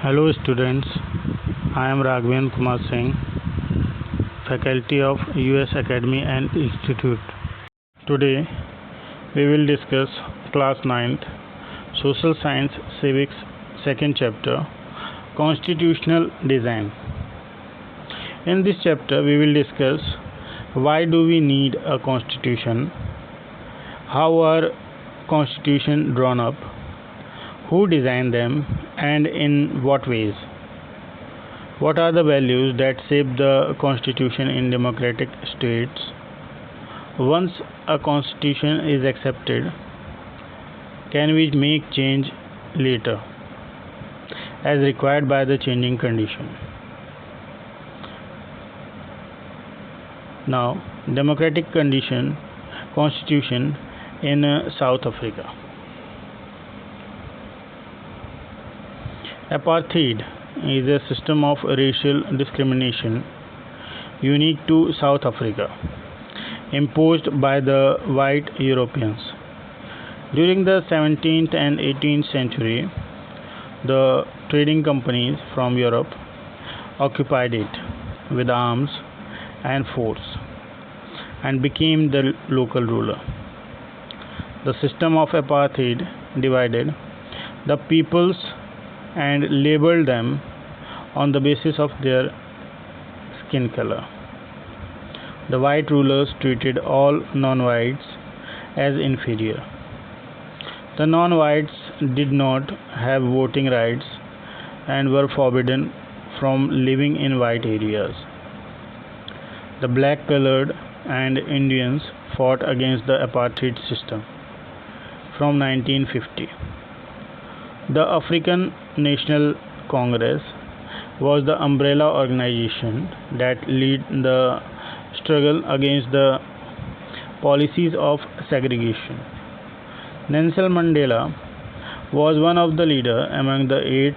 Hello students, I am Raghavan Kumar Singh, faculty of US Academy and Institute. Today we will discuss class 9th Social Science Civics second chapter Constitutional Design. In this chapter we will discuss why do we need a constitution, how are constitution drawn up, who designed them and in what ways, what are the values that shape the constitution in democratic states. Once a constitution is accepted, can we make change later as required by the changing condition? Now, democratic constitution in South Africa. Apartheid is a system of racial discrimination unique to South Africa, imposed by the white Europeans. During the 17th and 18th century, the trading companies from Europe occupied it with arms and force and became the local ruler. The system of apartheid divided the peoples and labeled them on the basis of their skin color. The white rulers treated all non-whites as inferior. The non-whites did not have voting rights and were forbidden from living in white areas. The black-colored and Indians fought against the apartheid system from 1950. The African National Congress was the umbrella organization that led the struggle against the policies of segregation. Nelson Mandela was one of the leaders among the 8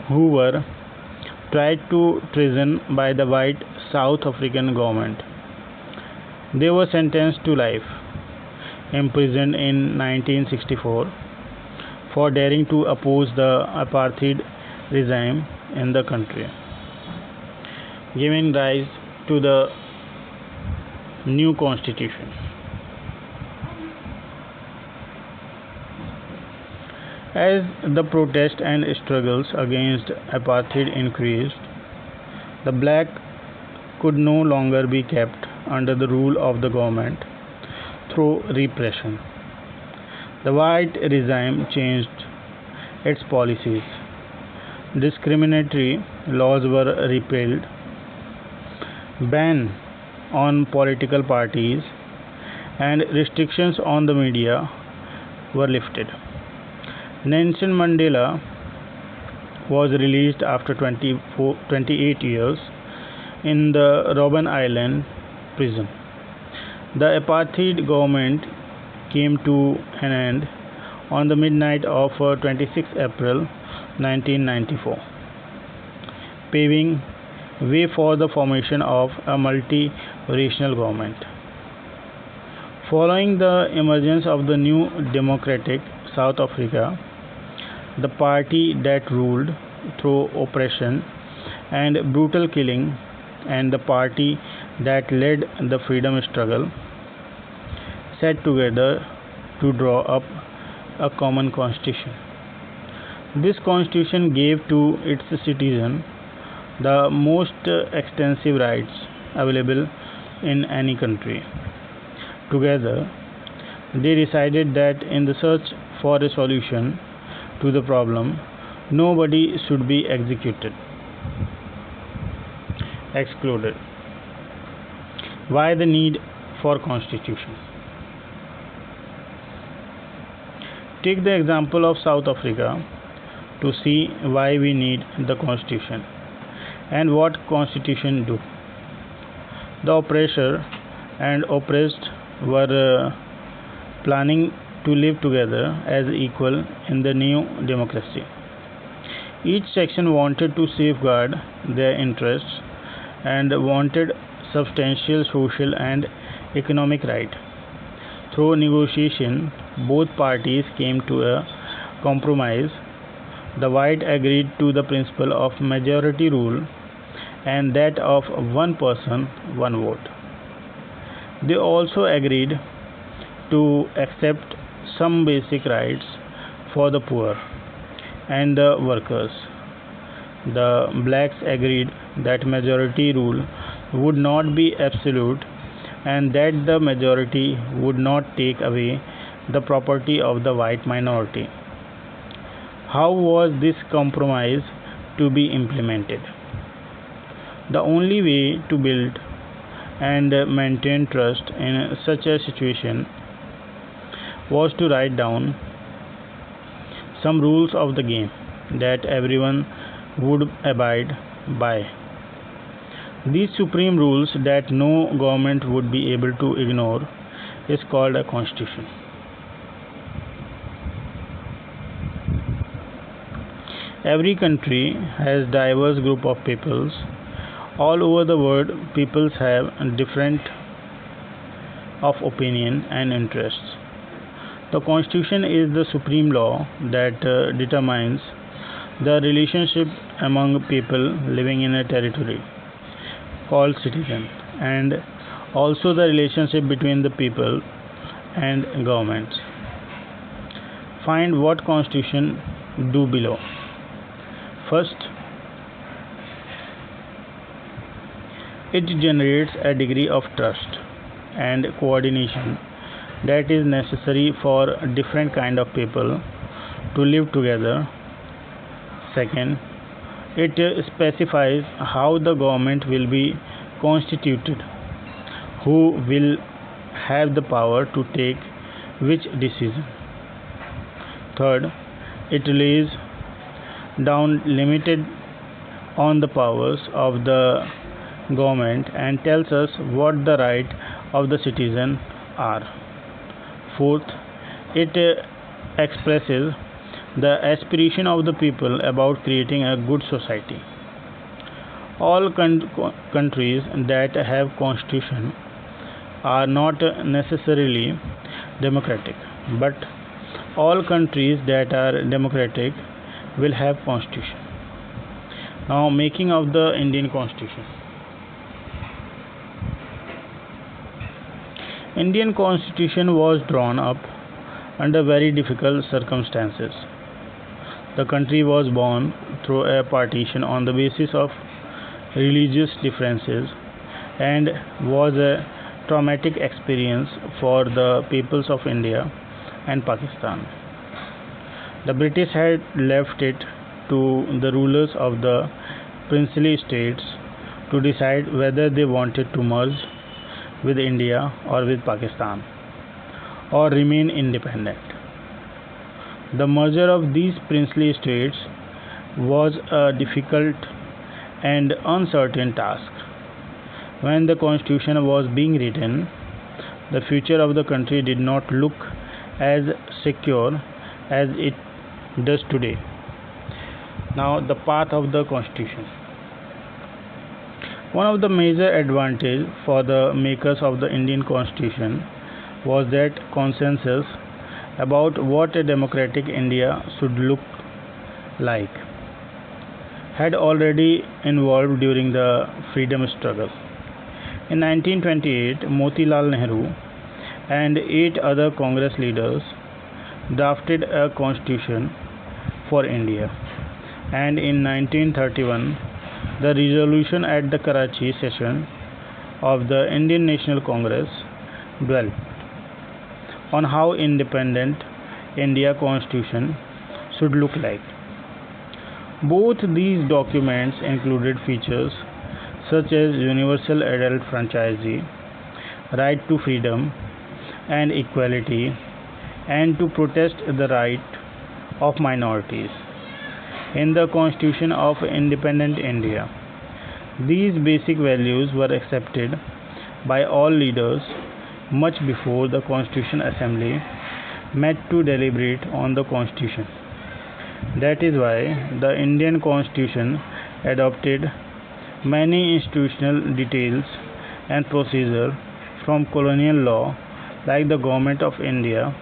who were tried to treason by the white South African government. They were sentenced to life, imprisoned in 1964 for daring to oppose the apartheid regime in the country, giving rise to the new constitution. As the protests and struggles against apartheid increased, the black could no longer be kept under the rule of the government through repression. The white regime changed its policies. Discriminatory laws were repealed. Ban on political parties and restrictions on the media were lifted. Nelson Mandela was released after 28 years in the Robben Island prison. The apartheid government came to an end on the midnight of 26 April 1994, paving way for the formation of a multi-racial government. Following the emergence of the new democratic South Africa, the party that ruled through oppression and brutal killing and the party that led the freedom struggle sat together to draw up a common constitution. This constitution gave to its citizens the most extensive rights available in any country. Together, they decided that in the search for a solution to the problem, nobody should be excluded. Why the need for constitution? Take the example of South Africa to see why we need the constitution and what constitution do. The oppressor and oppressed were planning to live together as equal in the new democracy. Each section wanted to safeguard their interests and wanted substantial social and economic right. Through negotiation, both parties came to a compromise The white agreed to the principle of majority rule and that of one person, one vote. They also agreed to accept some basic rights for the poor and the workers. The blacks agreed that majority rule would not be absolute and that the majority would not take away the property of the white minority. How was this compromise to be implemented? The only way to build and maintain trust in such a situation was to write down some rules of the game that everyone would abide by. These supreme rules that no government would be able to ignore is called a constitution. Every country has diverse group of peoples. All over the world, peoples have different of opinion and interests. The constitution is the supreme law that determines the relationship among people living in a territory called citizen, and also the relationship between the people and governments. Find what constitution do below. First, it generates a degree of trust and coordination that is necessary for different kind of people to live together. Second, it specifies how the government will be constituted, who will have the power to take which decision. Third, it lays down limited on the powers of the government and tells us what the right of the citizen are. Fourth, it expresses the aspiration of the people about creating a good society. All countries that have constitution are not necessarily democratic, but all countries that are democratic will have constitution. Now, making of the Indian Constitution. Indian Constitution was drawn up under very difficult circumstances. The country was born through a partition on the basis of religious differences and was a traumatic experience for the peoples of India and Pakistan. The British had left it to the rulers of the princely states to decide whether they wanted to merge with India or with Pakistan or remain independent. The merger of these princely states was a difficult and uncertain task. When the constitution was being written, the future of the country did not look as secure as it does today. Now, the path of the constitution. One of the major advantages for the makers of the Indian Constitution was that consensus about what a democratic India should look like had already evolved during the freedom struggle. In 1928, Motilal Nehru and 8 other Congress leaders drafted a constitution for India, and in 1931 the resolution at the Karachi session of the Indian National Congress dwelt on how independent India Constitution should look like. Both these documents included features such as universal adult franchise, right to freedom and equality, and to protest the right of minorities. In the Constitution of Independent India, these basic values were accepted by all leaders much before the Constitution Assembly met to deliberate on the Constitution. That is why the Indian Constitution adopted many institutional details and procedure from colonial law, like the Government of India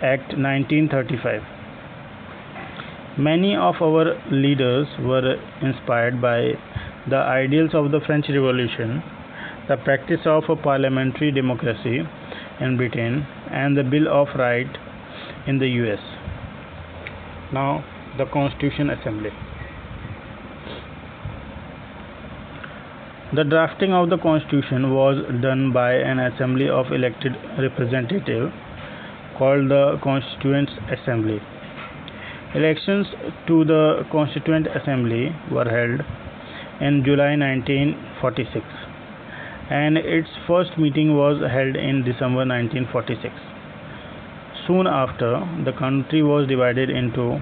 Act 1935. Many of our leaders were inspired by the ideals of the French Revolution, the practice of a parliamentary democracy in Britain, and the Bill of Rights in the US. Now, the Constitution Assembly. The drafting of the Constitution was done by an assembly of elected representatives called the Constituent Assembly. Elections to the Constituent Assembly were held in July 1946, and its first meeting was held in December 1946. Soon after, the country was divided into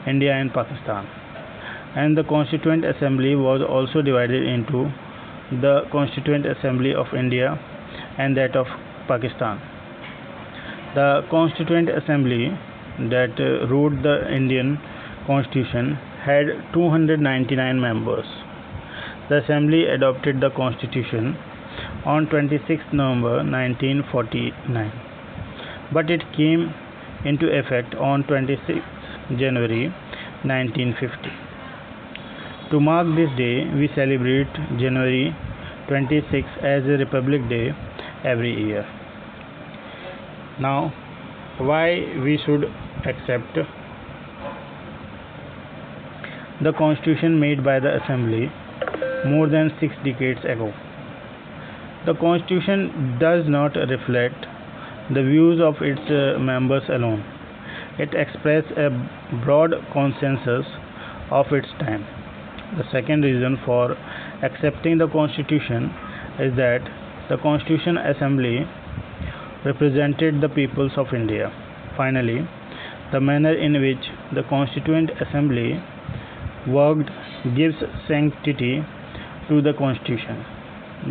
India and Pakistan, and the Constituent Assembly was also divided into the Constituent Assembly of India and that of Pakistan. The Constituent Assembly that wrote the Indian Constitution had 299 members. The Assembly adopted the Constitution on 26 November 1949, but it came into effect on 26 January 1950. To mark this day, we celebrate January 26 as a Republic Day every year. Now, why we should accept the Constitution made by the Assembly more than 6 decades ago? The Constitution does not reflect the views of its members alone. It expresses a broad consensus of its time. The second reason for accepting the Constitution is that the Constitution Assembly represented the peoples of India. Finally, the manner in which the Constituent Assembly worked gives sanctity to the Constitution.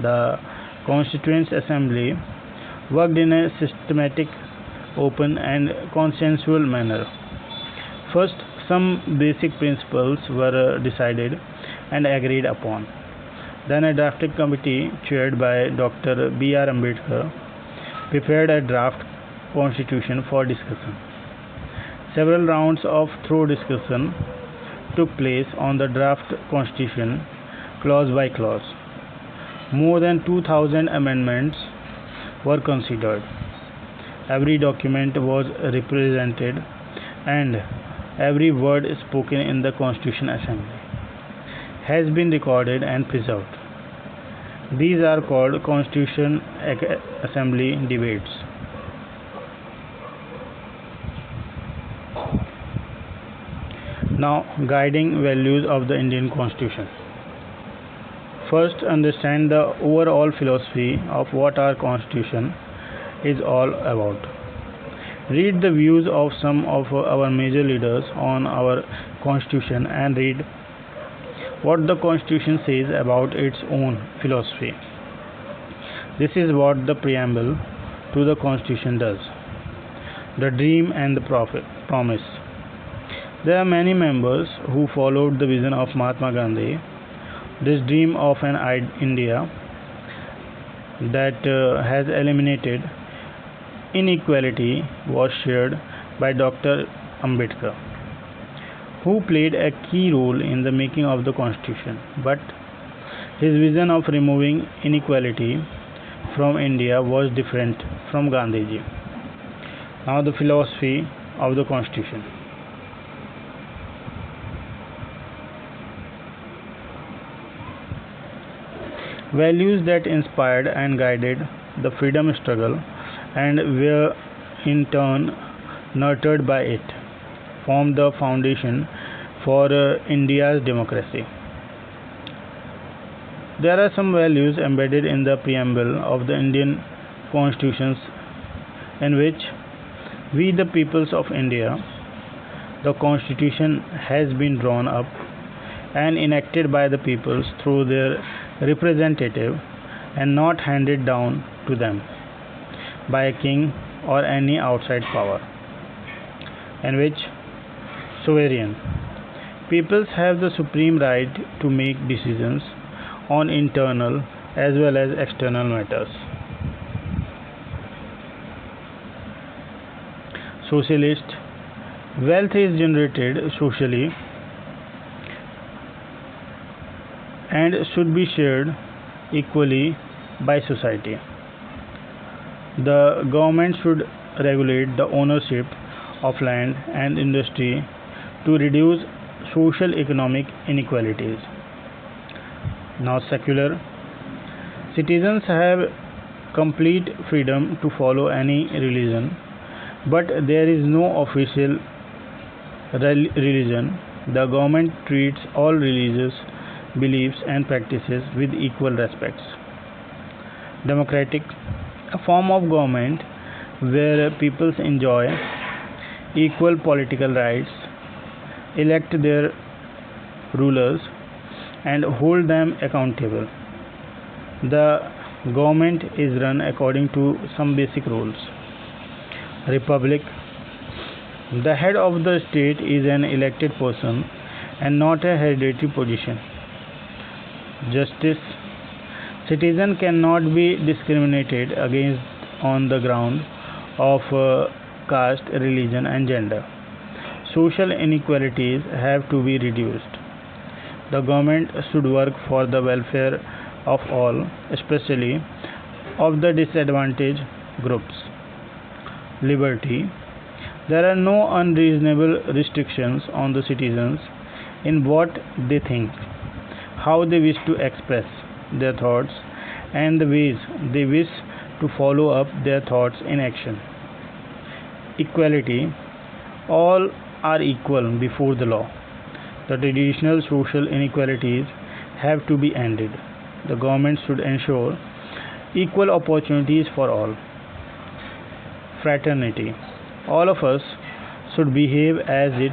The Constituent Assembly worked in a systematic, open, and consensual manner. First, some basic principles were decided and agreed upon. Then a drafting committee chaired by Dr. B.R. Ambedkar prepared a draft constitution for discussion. Several rounds of thorough discussion took place on the draft constitution, clause by clause. More than 2,000 amendments were considered. Every document was represented, and every word spoken in the Constitution Assembly has been recorded and preserved. These are called Constitution Assembly debates. Now, guiding values of the Indian Constitution. First, understand the overall philosophy of what our Constitution is all about. Read the views of some of our major leaders on our Constitution and read what the Constitution says about its own philosophy. This is what the preamble to the Constitution does. The dream and the promise. There are many members who followed the vision of Mahatma Gandhi. This dream of an India that has eliminated inequality was shared by Dr. Ambedkar, who played a key role in the making of the Constitution. But his vision of removing inequality from India was different from Gandhiji. Now, the philosophy of the Constitution. Values that inspired and guided the freedom struggle and were in turn nurtured by it formed the foundation for India's democracy. There are some values embedded in the preamble of the Indian Constitution in which we, the peoples of India, the Constitution has been drawn up and enacted by the peoples through their representative and not handed down to them by a king or any outside power, in which sovereign peoples have the supreme right to make decisions on internal as well as external matters. Socialist Wealth is generated socially and should be shared equally by society. The government should regulate the ownership of land and industry to reduce social economic inequalities. Now, secular citizens have complete freedom to follow any religion, but there is no official religion. The government treats all religious beliefs and practices with equal respect. Democratic, a form of government where peoples enjoy equal political rights, elect their rulers, and hold them accountable. The government is run according to some basic rules. Republic, the head of the state is an elected person and not a hereditary position. Justice, citizen cannot be discriminated against on the ground of caste, religion, and gender. Social inequalities have to be reduced. The government should work for the welfare of all, especially of the disadvantaged groups. Liberty, there are no unreasonable restrictions on the citizens in what they think, how they wish to express their thoughts, and the ways they wish to follow up their thoughts in action. Equality, all are equal before the law. The traditional social inequalities have to be ended. The government should ensure equal opportunities for all. Fraternity, all of us should behave as it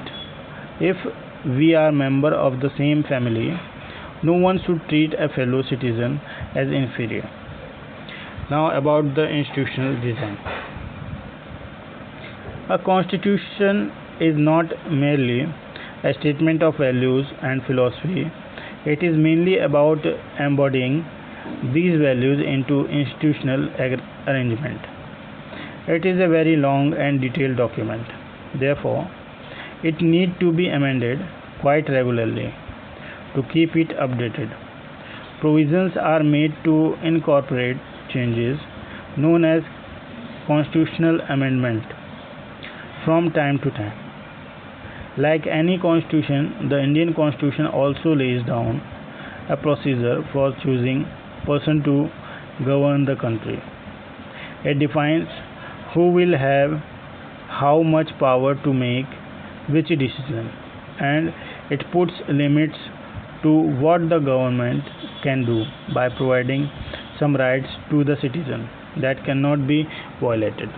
if we are member of the same family. No one should treat a fellow citizen as inferior. Now about the institutional design. A constitution is not merely a statement of values and philosophy. It is mainly about embodying these values into institutional arrangement. It is a very long and detailed document. Therefore, it needs to be amended quite regularly to keep it updated. Provisions are made to incorporate changes known as constitutional amendment from time to time. Like any constitution, the Indian Constitution also lays down a procedure for choosing person to govern the country. It defines who will have how much power to make which decision, and it puts limits to what the government can do by providing some rights to the citizen that cannot be violated.